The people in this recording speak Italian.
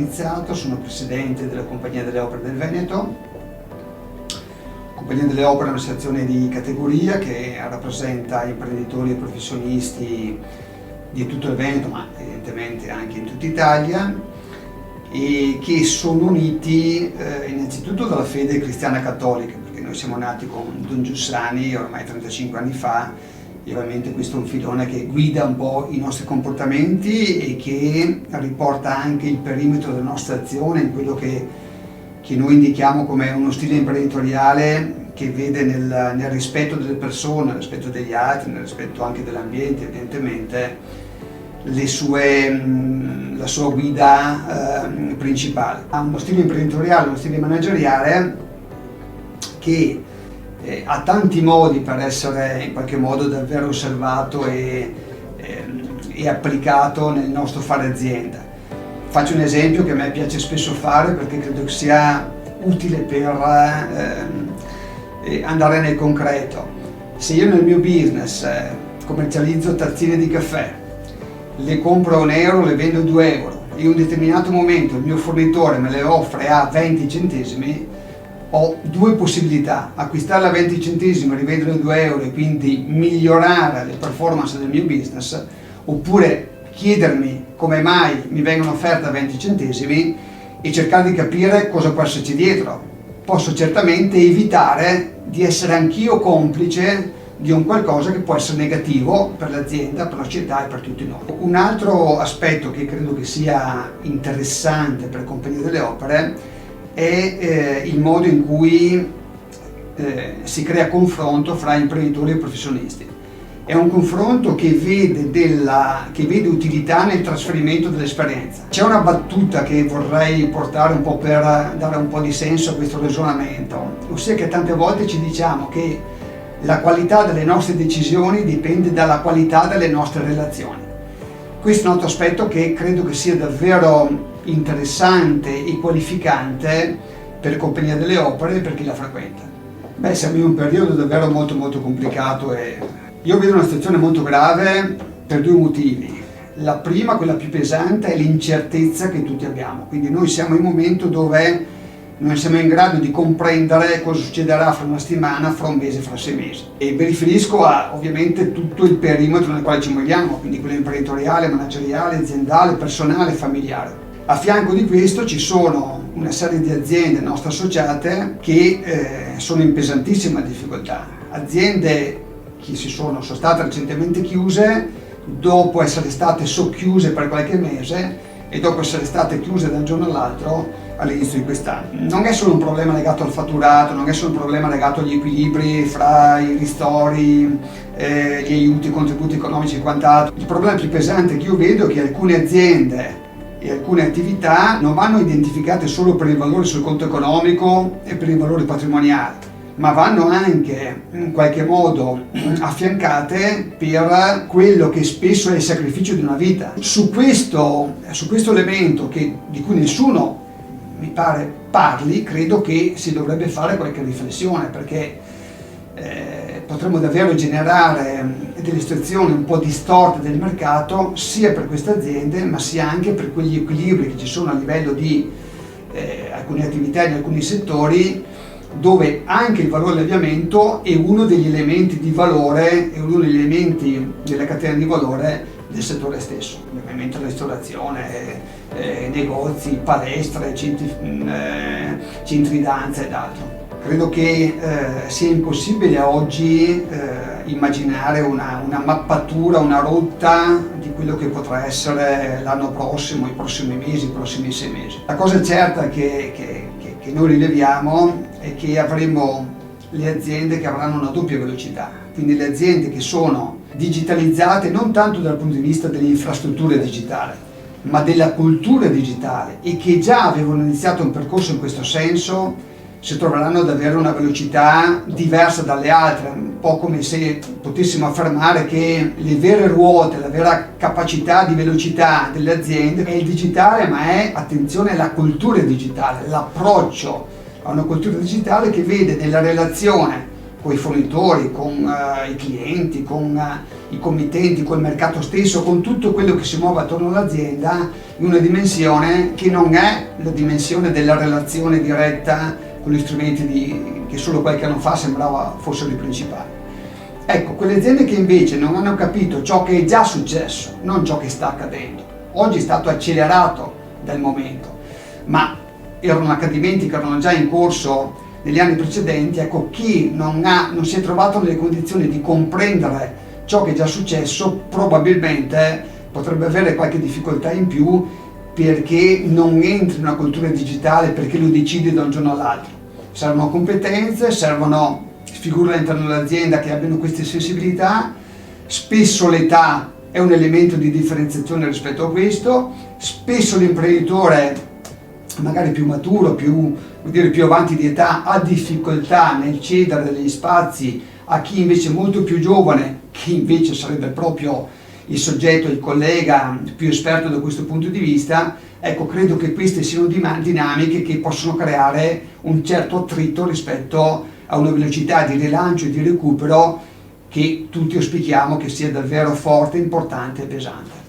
Nizzato, sono presidente della Compagnia delle Opere del Veneto. Compagnia delle Opere è un'associazione di categoria che rappresenta imprenditori e professionisti di tutto il Veneto, ma evidentemente anche in tutta Italia, e che sono uniti innanzitutto dalla fede cristiana cattolica, perché noi siamo nati con Don Giussani ormai 35 anni fa, e ovviamente questo è un filone che guida un po' i nostri comportamenti e che riporta anche il perimetro della nostra azione in quello che noi indichiamo come uno stile imprenditoriale che vede nel rispetto delle persone, nel rispetto degli altri, nel rispetto anche dell'ambiente, evidentemente, la sua guida principale. Ha uno stile imprenditoriale, uno stile manageriale che ha tanti modi per essere in qualche modo davvero osservato e applicato nel nostro fare azienda. Faccio un esempio che a me piace spesso fare perché credo che sia utile per andare nel concreto. Se io nel mio business commercializzo tazzine di caffè, le compro a €1, le vendo a €2 e in un determinato momento il mio fornitore me le offre a 20 centesimi, ho due possibilità: acquistarla a 20 centesimi, rivenderla a €2 e quindi migliorare le performance del mio business, oppure chiedermi come mai mi vengono offerte a 20 centesimi e cercare di capire cosa può esserci dietro. Posso certamente evitare di essere anch'io complice di un qualcosa che può essere negativo per l'azienda, per la società e per tutti noi. Un altro aspetto che credo che sia interessante per Compagnia delle Opere è il modo in cui si crea confronto fra imprenditori e professionisti. È un confronto che vede utilità nel trasferimento dell'esperienza. C'è una battuta che vorrei portare un po' per dare un po' di senso a questo ragionamento, ossia che tante volte ci diciamo che la qualità delle nostre decisioni dipende dalla qualità delle nostre relazioni. Questo è un altro aspetto che credo che sia davvero interessante e qualificante per Compagnia delle Opere e per chi la frequenta. Siamo in un periodo davvero molto complicato e io vedo una situazione molto grave per due motivi. La prima, quella più pesante, è l'incertezza che tutti abbiamo. Quindi noi siamo in un momento dove non siamo in grado di comprendere cosa succederà fra una settimana, fra un mese, fra 6 mesi. E mi riferisco a ovviamente tutto il perimetro nel quale ci muoviamo, quindi quello imprenditoriale, manageriale, aziendale, personale, familiare. A fianco di questo ci sono una serie di aziende nostre associate che sono in pesantissima difficoltà. Aziende che sono state recentemente chiuse dopo essere state socchiuse per qualche mese e dopo essere state chiuse da un giorno all'altro all'inizio di quest'anno. Non è solo un problema legato al fatturato, non è solo un problema legato agli equilibri fra i ristori, gli aiuti, i contributi economici e quant'altro. Il problema più pesante che io vedo è che alcune aziende e alcune attività non vanno identificate solo per il valore sul conto economico e per il valore patrimoniale, ma vanno anche in qualche modo affiancate per quello che spesso è il sacrificio di una vita. Su questo elemento di cui nessuno mi pare parli, credo che si dovrebbe fare qualche riflessione, perché potremmo davvero generare delle situazioni un po' distorte del mercato sia per queste aziende ma sia anche per quegli equilibri che ci sono a livello di alcune attività in alcuni settori, dove anche il valore dell'avviamento è uno degli elementi di valore, è uno degli elementi della catena di valore del settore stesso. Ovviamente la ristorazione, negozi, palestre, centri danza ed altro. Credo che sia impossibile oggi immaginare una mappatura, una rotta di quello che potrà essere l'anno prossimo, i prossimi mesi, i prossimi 6 mesi. La cosa certa che noi rileviamo è che avremo le aziende che avranno una doppia velocità, quindi le aziende che sono digitalizzate non tanto dal punto di vista delle infrastrutture digitali, ma della cultura digitale, e che già avevano iniziato un percorso in questo senso, si troveranno ad avere una velocità diversa dalle altre, un po' come se potessimo affermare che le vere ruote, la vera capacità di velocità delle aziende è il digitale, ma è, attenzione, la cultura digitale, l'approccio a una cultura digitale che vede nella relazione con i fornitori, con i clienti, con i committenti, col mercato stesso, con tutto quello che si muove attorno all'azienda, in una dimensione che non è la dimensione della relazione diretta con gli strumenti che solo qualche anno fa sembrava fossero i principali. Ecco, quelle aziende che invece non hanno capito ciò che è già successo, non ciò che sta accadendo. Oggi è stato accelerato dal momento, ma erano accadimenti che erano già in corso negli anni precedenti. Ecco, chi non si è trovato nelle condizioni di comprendere ciò che è già successo probabilmente potrebbe avere qualche difficoltà in più, perché non entra in una cultura digitale, perché lo decide da un giorno all'altro. Servono competenze, servono figure all'interno dell'azienda che abbiano queste sensibilità. Spesso l'età è un elemento di differenziazione rispetto a questo, spesso l'imprenditore magari più maturo, più avanti di età, ha difficoltà nel cedere degli spazi a chi invece è molto più giovane, che invece sarebbe proprio il soggetto, il collega più esperto da questo punto di vista. Ecco, credo che queste siano dinamiche che possono creare un certo attrito rispetto a una velocità di rilancio e di recupero che tutti auspichiamo che sia davvero forte, importante e pesante.